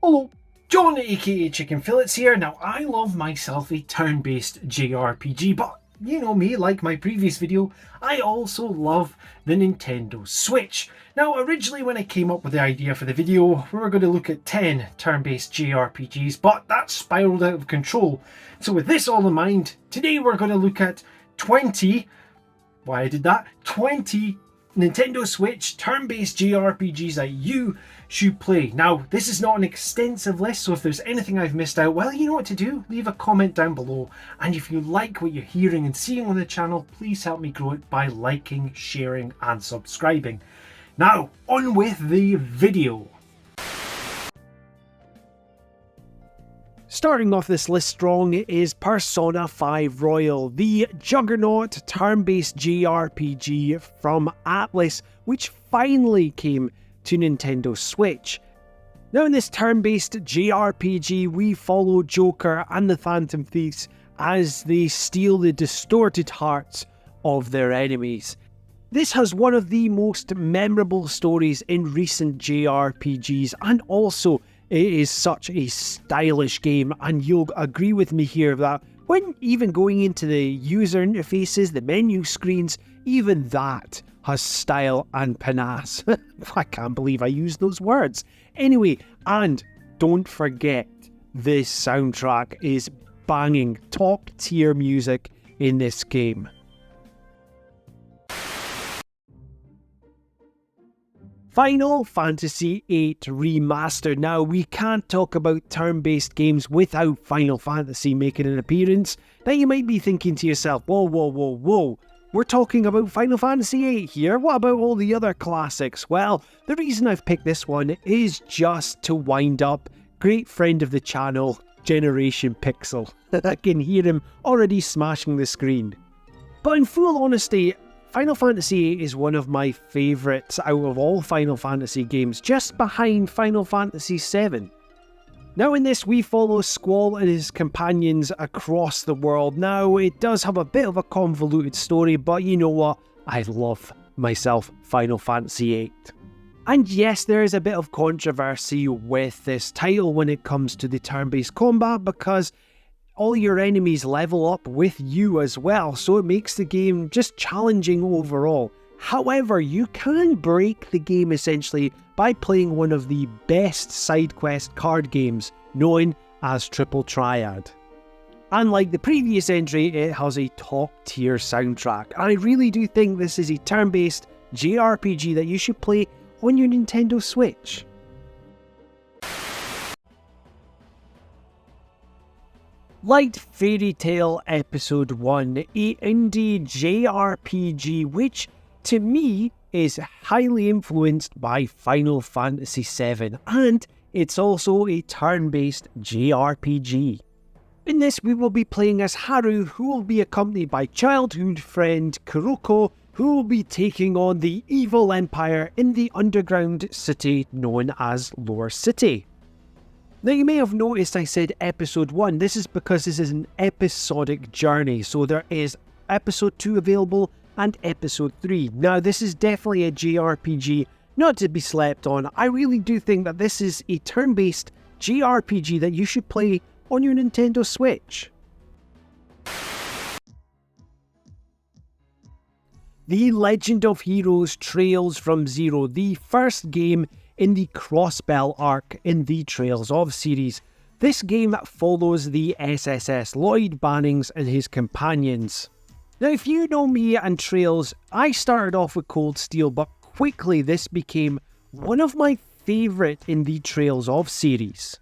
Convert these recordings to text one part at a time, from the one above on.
Hello, John aka Chicken Fillets here. Now I love myself a turn-based JRPG, but you know me, like my previous video, I also love the Nintendo Switch. Now originally when I came up with the idea for the video, we were going to look at 10 turn-based JRPGs, but that spiraled out of control. So with this all in mind, today we're going to look at 20 Nintendo Switch turn-based JRPGs that you should play. Now, this is not an extensive list, so if there's anything I've missed out, well, you know what to do. Leave a comment down below. And if you like what you're hearing and seeing on the channel, please help me grow it by liking, sharing, and subscribing. Now, on with the video. Starting off this list strong is Persona 5 Royal, the juggernaut turn-based JRPG from Atlus, which finally came to Nintendo Switch. Now in this turn-based JRPG, we follow Joker and the Phantom Thieves as they steal the distorted hearts of their enemies. This has one of the most memorable stories in recent JRPGs, and also it is such a stylish game, and you'll agree with me here that when even going into the user interfaces, the menu screens, even that has style and panache. I can't believe I used those words. Anyway, and don't forget, this soundtrack is banging, top tier music in this game. Final Fantasy VIII Remastered. Now, we can't talk about turn-based games without Final Fantasy making an appearance. Now, you might be thinking to yourself, whoa. We're talking about Final Fantasy VIII here. What about all the other classics? Well, the reason I've picked this one is just to wind up great friend of the channel, Generation Pixel. I can hear him already smashing the screen. But in full honesty, Final Fantasy VIII is one of my favourites out of all Final Fantasy games, just behind Final Fantasy VII. Now in this, we follow Squall and his companions across the world. Now, it does have a bit of a convoluted story, but you know what? I love myself Final Fantasy VIII. And yes, there is a bit of controversy with this title when it comes to the turn-based combat, because all your enemies level up with you as well, so it makes the game just challenging overall. However, you can break the game essentially by playing one of the best side quest card games, known as Triple Triad. Unlike the previous entry, it has a top tier soundtrack, and I really do think this is a turn-based JRPG that you should play on your Nintendo Switch. Light Fairy Tail Episode 1, a indie JRPG which, to me, is highly influenced by Final Fantasy VII, and it's also a turn-based JRPG. In this, we will be playing as Haru, who will be accompanied by childhood friend Kuroko, who will be taking on the evil empire in the underground city known as Lore City. Now, you may have noticed I said episode 1. This is because this is an episodic journey, so there is episode 2 available and episode 3. Now, this is definitely a JRPG not to be slept on. I really do think that this is a turn-based JRPG that you should play on your Nintendo Switch. The Legend of Heroes Trails from Zero, the first game in the Crossbell arc in the Trails of series. This game follows the SSS Lloyd Bannings and his companions. Now, if you know me and Trails, I started off with Cold Steel, but quickly this became one of my favourite in the Trails of series.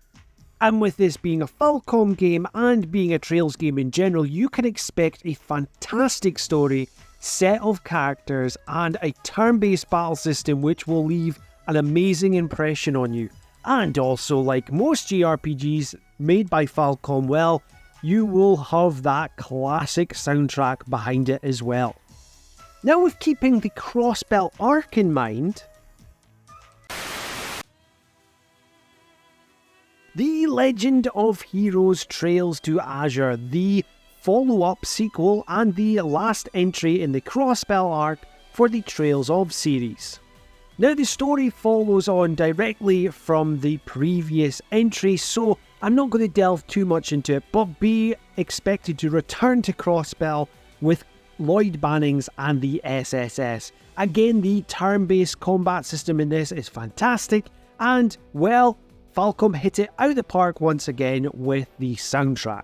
And with this being a Falcom game and being a Trails game in general, you can expect a fantastic story, set of characters, and a turn-based battle system which will leave an amazing impression on you. And also, like most JRPGs made by Falcom, well, you will have that classic soundtrack behind it as well. Now, with keeping the Crossbell arc in mind, The Legend of Heroes Trails to Azure, the follow-up sequel and the last entry in the Crossbell arc for the Trails of series. Now the story follows on directly from the previous entry, so I'm not going to delve too much into it, but be expected to return to Crossbell with Lloyd Bannings and the SSS. Again, the turn-based combat system in this is fantastic, and, well, Falcom hit it out of the park once again with the soundtrack.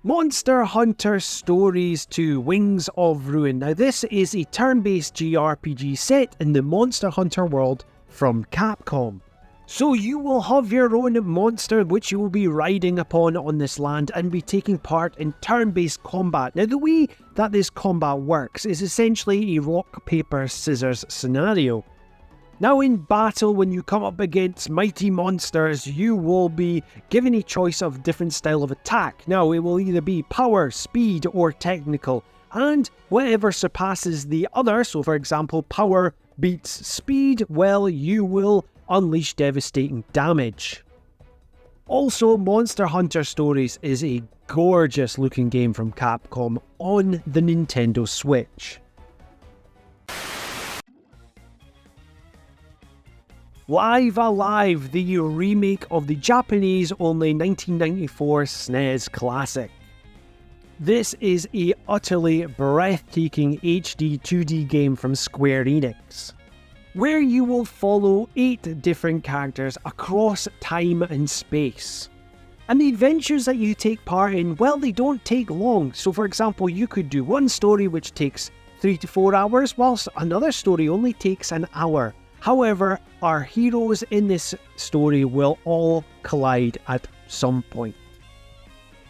Monster Hunter Stories 2 Wings of Ruin. Now this is a turn-based JRPG set in the Monster Hunter world from Capcom. So you will have your own monster which you will be riding upon on this land and be taking part in turn-based combat. Now the way that this combat works is essentially a rock, paper, scissors scenario. Now in battle, when you come up against mighty monsters, you will be given a choice of different style of attack. Now it will either be power, speed or technical, and whatever surpasses the other, so for example power beats speed, well, you will unleash devastating damage. Also, Monster Hunter Stories is a gorgeous looking game from Capcom on the Nintendo Switch. Live Alive, the remake of the Japanese-only 1994 SNES classic. This is a utterly breathtaking HD 2D game from Square Enix, where you will follow 8 different characters across time and space. And the adventures that you take part in, well, they don't take long. So for example, you could do one story which takes 3 to 4 hours, whilst another story only takes an hour. However, our heroes in this story will all collide at some point.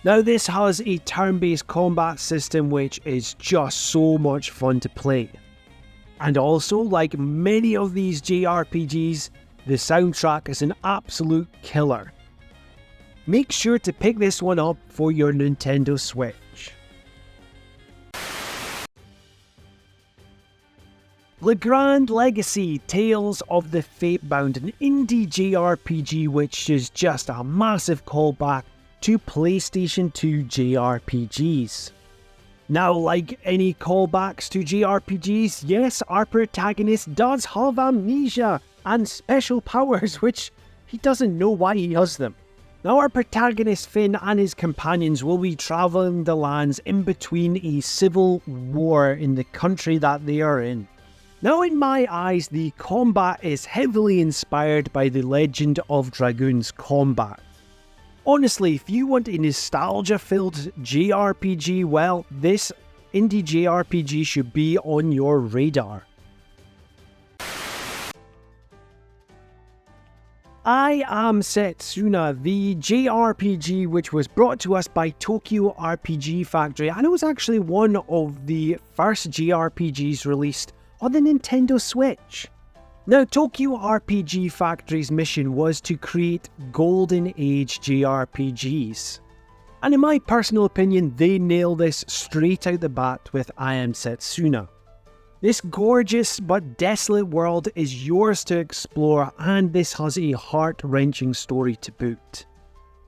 Now this has a turn-based combat system which is just so much fun to play. And also, like many of these JRPGs, the soundtrack is an absolute killer. Make sure to pick this one up for your Nintendo Switch. Le Grand Legacy Tales of the Fatebound, an indie JRPG which is just a massive callback to PlayStation 2 JRPGs. Now, like any callbacks to JRPGs, yes, our protagonist does have amnesia and special powers, which he doesn't know why he has them. Now, our protagonist Finn and his companions will be travelling the lands in between a civil war in the country that they are in. Now, in my eyes, the combat is heavily inspired by the Legend of Dragoon's combat. Honestly, if you want a nostalgia-filled JRPG, well, this indie JRPG should be on your radar. I Am Setsuna, the JRPG which was brought to us by Tokyo RPG Factory, and it was actually one of the first JRPGs released on the Nintendo Switch. Now, Tokyo RPG Factory's mission was to create Golden Age JRPGs. And in my personal opinion, they nail this straight out the bat with I Am Setsuna. This gorgeous but desolate world is yours to explore, and this has a heart-wrenching story to boot.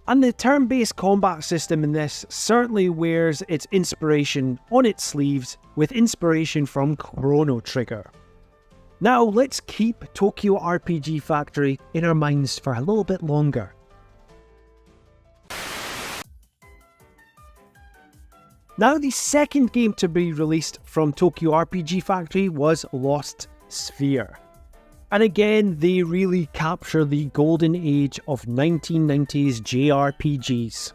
And the turn-based combat system in this certainly wears its inspiration on its sleeves, with inspiration from Chrono Trigger. Now let's keep Tokyo RPG Factory in our minds for a little bit longer. Now the second game to be released from Tokyo RPG Factory was Lost Sphere. And again, they really capture the golden age of 1990s JRPGs.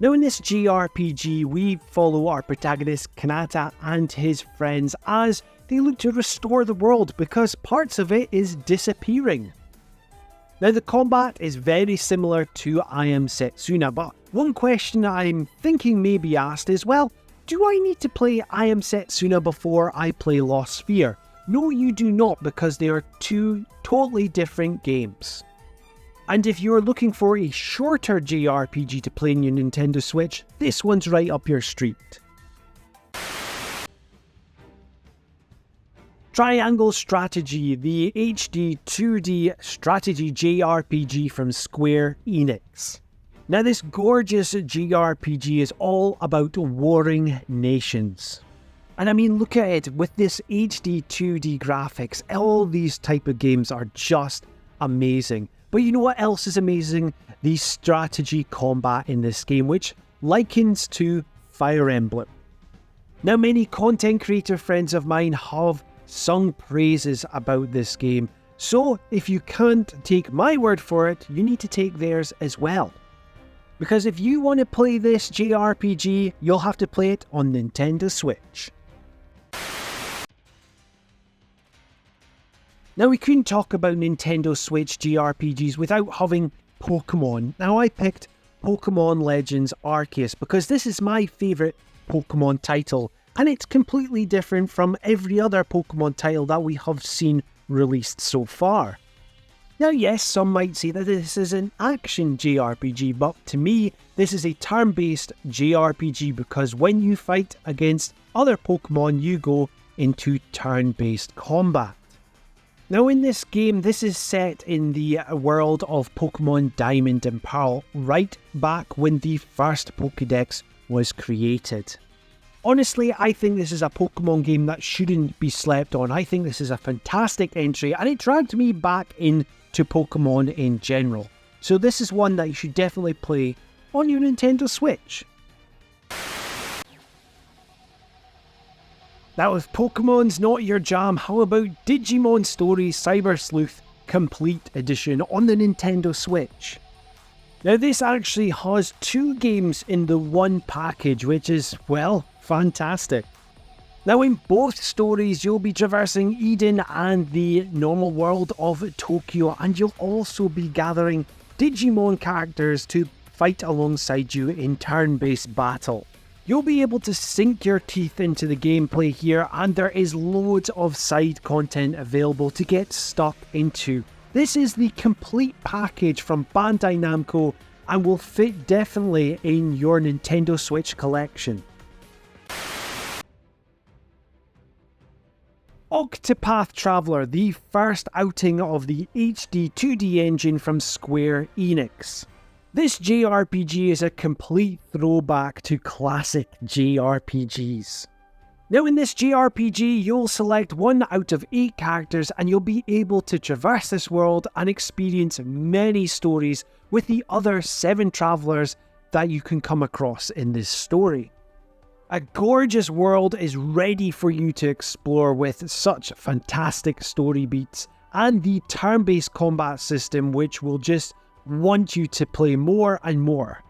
Now in this JRPG, we follow our protagonist Kanata and his friends as they look to restore the world because parts of it is disappearing. Now the combat is very similar to I Am Setsuna, but one question I'm thinking may be asked is, well, do I need to play I Am Setsuna before I play Lost Sphere? No, you do not, because they are two totally different games. And if you're looking for a shorter JRPG to play on your Nintendo Switch, this one's right up your street. Triangle Strategy, the HD 2D strategy JRPG from Square Enix. Now this gorgeous JRPG is all about warring nations. And I mean, look at it, with this HD 2D graphics, all these type of games are just amazing. But you know what else is amazing? The strategy combat in this game, which likens to Fire Emblem. Now, many content creator friends of mine have sung praises about this game, so if you can't take my word for it, you need to take theirs as well. Because if you want to play this JRPG, you'll have to play it on Nintendo Switch. Now, we couldn't talk about Nintendo Switch JRPGs without having Pokemon. Now, I picked Pokemon Legends Arceus because this is my favourite Pokemon title, and it's completely different from every other Pokemon title that we have seen released so far. Now, yes, some might say that this is an action JRPG, but to me, this is a turn-based JRPG because when you fight against other Pokemon, you go into turn-based combat. Now, in this game, this is set in the world of Pokemon Diamond and Pearl, right back when the first Pokédex was created. Honestly, I think this is a Pokemon game that shouldn't be slept on. I think this is a fantastic entry, and it dragged me back into Pokemon in general. So this is one that you should definitely play on your Nintendo Switch. Now, if Pokemon's not your jam, how about Digimon Story CyberSluth Complete Edition on the Nintendo Switch? Now, this actually has 2 games in the one package, which is, well, fantastic. Now, in both stories, you'll be traversing Eden and the normal world of Tokyo, and you'll also be gathering Digimon characters to fight alongside you in turn-based battle. You'll be able to sink your teeth into the gameplay here, and there is loads of side content available to get stuck into. This is the complete package from Bandai Namco and will fit definitely in your Nintendo Switch collection. Octopath Traveler, the first outing of the HD 2D engine from Square Enix. This JRPG is a complete throwback to classic JRPGs. Now, in this JRPG, you'll select 1 out of 8 characters and you'll be able to traverse this world and experience many stories with the other 7 travelers that you can come across in this story. A gorgeous world is ready for you to explore with such fantastic story beats and the turn-based combat system, which will just want you to play more and more.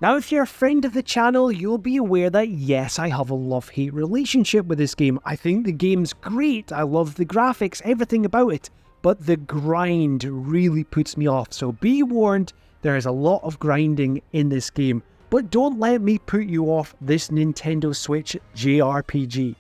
Now, if you're a friend of the channel, you'll be aware that yes, I have a love-hate relationship with this game. I think the game's great, I love the graphics, everything about it, but the grind really puts me off. So be warned, there is a lot of grinding in this game, but don't let me put you off this Nintendo Switch JRPG.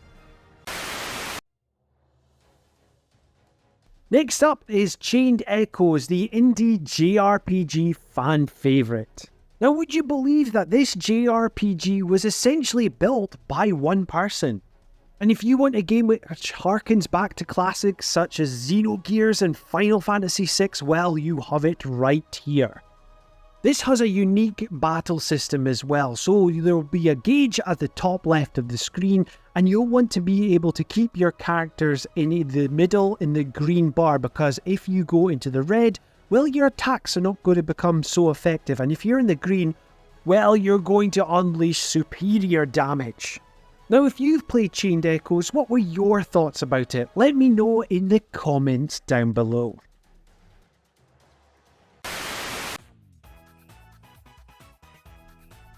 Next up is Chained Echoes, the indie JRPG fan favourite. Now, would you believe that this JRPG was essentially built by one person? And if you want a game which harkens back to classics such as Xenogears and Final Fantasy VI, well, you have it right here. This has a unique battle system as well, so there will be a gauge at the top left of the screen, and you'll want to be able to keep your characters in the middle in the green bar, because if you go into the red, well, your attacks are not going to become so effective, and if you're in the green, well, you're going to unleash superior damage. Now, if you've played Chained Echoes, what were your thoughts about it? Let me know in the comments down below.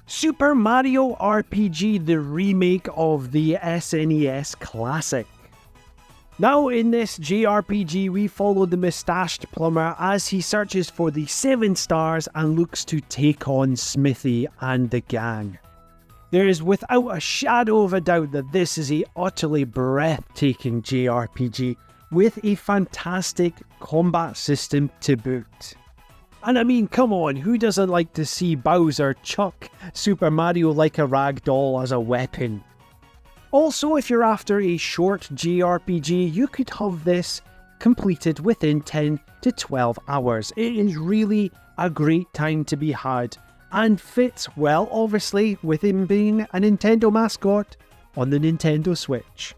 Super Mario RPG, the remake of the SNES classic. Now, in this JRPG, we follow the moustached plumber as he searches for the 7 stars and looks to take on Smithy and the gang. There is without a shadow of a doubt that this is a utterly breathtaking JRPG with a fantastic combat system to boot. And I mean, come on, who doesn't like to see Bowser chuck Super Mario like a rag doll as a weapon? Also, if you're after a short JRPG, you could have this completed within 10 to 12 hours. It is really a great time to be had, and fits well, obviously, with him being a Nintendo mascot, on the Nintendo Switch.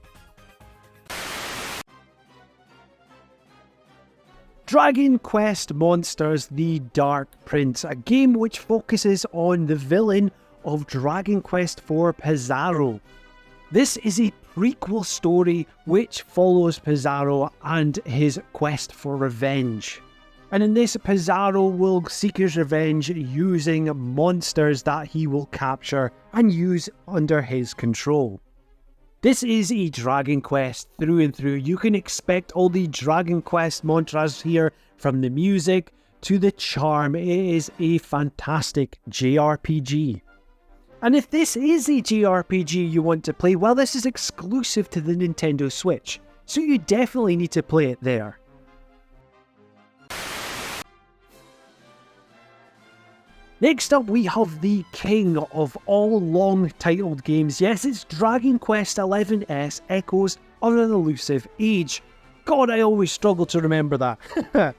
Dragon Quest Monsters: The Dark Prince, a game which focuses on the villain of Dragon Quest IV, Pizarro. This is a prequel story which follows Pizarro and his quest for revenge. And in this, Pizarro will seek his revenge using monsters that he will capture and use under his control. This is a Dragon Quest through and through. You can expect all the Dragon Quest mantras here, from the music to the charm. It is a fantastic JRPG. And if this is a JRPG you want to play, well, this is exclusive to the Nintendo Switch, so you definitely need to play it there. Next up, we have the king of all long-titled games. Yes, it's Dragon Quest XI's Echoes of an Elusive Age. God, I always struggle to remember that.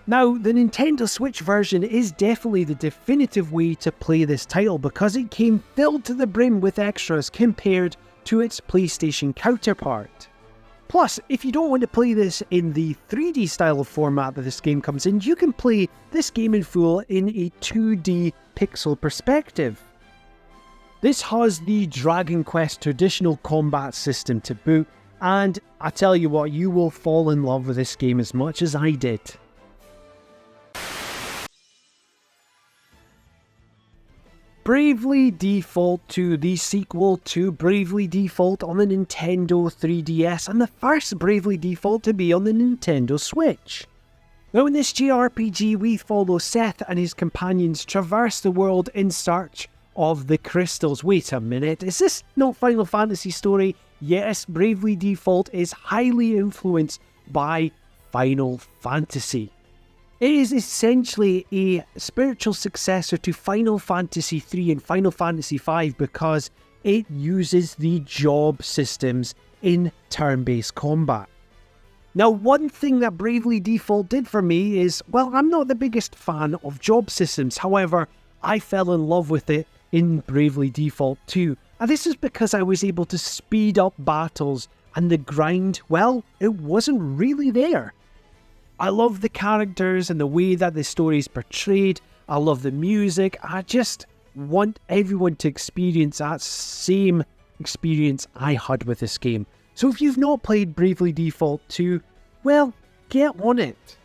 Now, the Nintendo Switch version is definitely the definitive way to play this title because it came filled to the brim with extras compared to its PlayStation counterpart. Plus, if you don't want to play this in the 3D style of format that this game comes in, you can play this game in full in a 2D pixel perspective. This has the Dragon Quest traditional combat system to boot, and I tell you what, you will fall in love with this game as much as I did. Bravely Default 2, the sequel to Bravely Default on the Nintendo 3DS, and the first Bravely Default to be on the Nintendo Switch. Now in this JRPG, we follow Seth and his companions traverse the world in search of the crystals. Wait a minute, is this not Final Fantasy story? Yes, Bravely Default is highly influenced by Final Fantasy. It is essentially a spiritual successor to Final Fantasy III and Final Fantasy V because it uses the job systems in turn-based combat. Now, one thing that Bravely Default did for me is, well, I'm not the biggest fan of job systems. However, I fell in love with it in Bravely Default 2. And this is because I was able to speed up battles and the grind, well, it wasn't really there. I love the characters and the way that the story is portrayed. I love the music. I just want everyone to experience that same experience I had with this game. So if you've not played Bravely Default 2, well, get on it.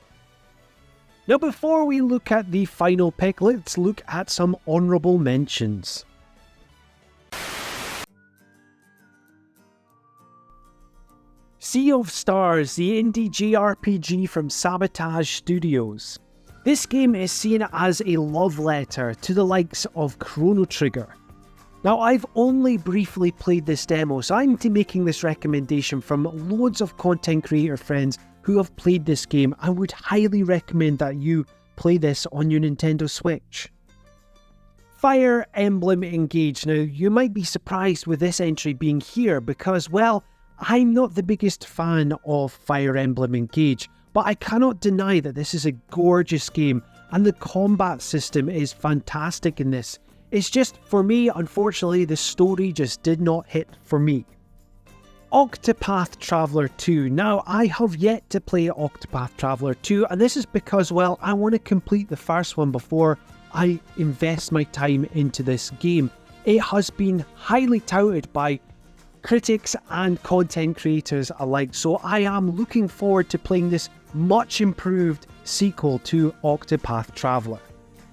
Now before we look at the final pick, let's look at some honourable mentions. Sea of Stars, the indie JRPG from Sabotage Studios. This game is seen as a love letter to the likes of Chrono Trigger. Now, I've only briefly played this demo, so I'm making this recommendation from loads of content creator friends who have played this game and would highly recommend that you play this on your Nintendo Switch. Fire Emblem Engage. Now, you might be surprised with this entry being here because, well, I'm not the biggest fan of Fire Emblem Engage, but I cannot deny that this is a gorgeous game and the combat system is fantastic in this. It's just, for me, unfortunately, the story just did not hit for me. Octopath Traveler 2. Now, I have yet to play Octopath Traveler 2, and this is because, well, I want to complete the first one before I invest my time into this game. It has been highly touted by critics and content creators alike, so I am looking forward to playing this much improved sequel to Octopath Traveler.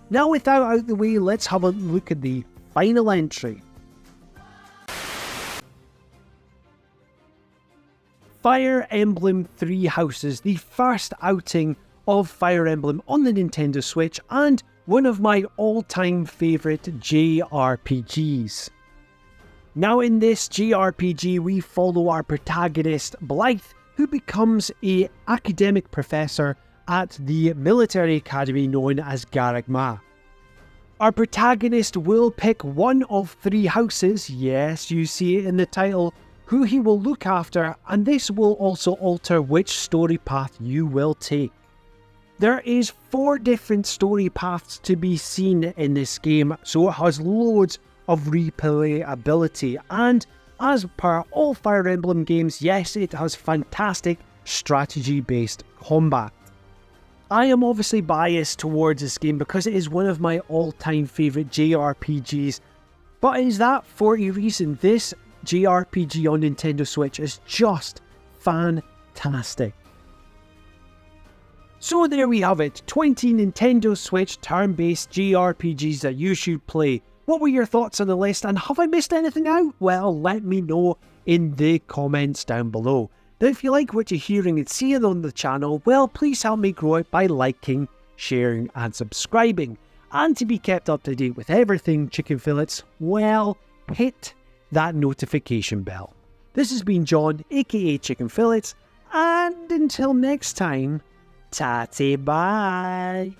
Now with that out of the way, let's have a look at the final entry. Fire Emblem Three Houses, the first outing of Fire Emblem on the Nintendo Switch and one of my all-time favourite JRPGs. Now in this JRPG, we follow our protagonist, Blythe, who becomes an academic professor at the military academy known as Garreg Mach. Our protagonist will pick one of three houses, yes, you see it in the title, who he will look after, and this will also alter which story path you will take. There is 4 different story paths to be seen in this game, so it has loads of replayability, and as per all Fire Emblem games, yes, it has fantastic strategy-based combat. I am obviously biased towards this game because it is one of my all-time favourite JRPGs, but is that for a reason? This JRPG on Nintendo Switch is just fantastic. So there we have it, 20 Nintendo Switch turn-based JRPGs that you should play. What were your thoughts on the list, and have I missed anything out? Well, let me know in the comments down below. Now if you like what you're hearing and seeing on the channel, well, please help me grow it by liking, sharing and subscribing. And to be kept up to date with everything Chicken Fillets, well, hit that notification bell. This has been John, aka Chicken Fillets, and until next time, ta-ta bye!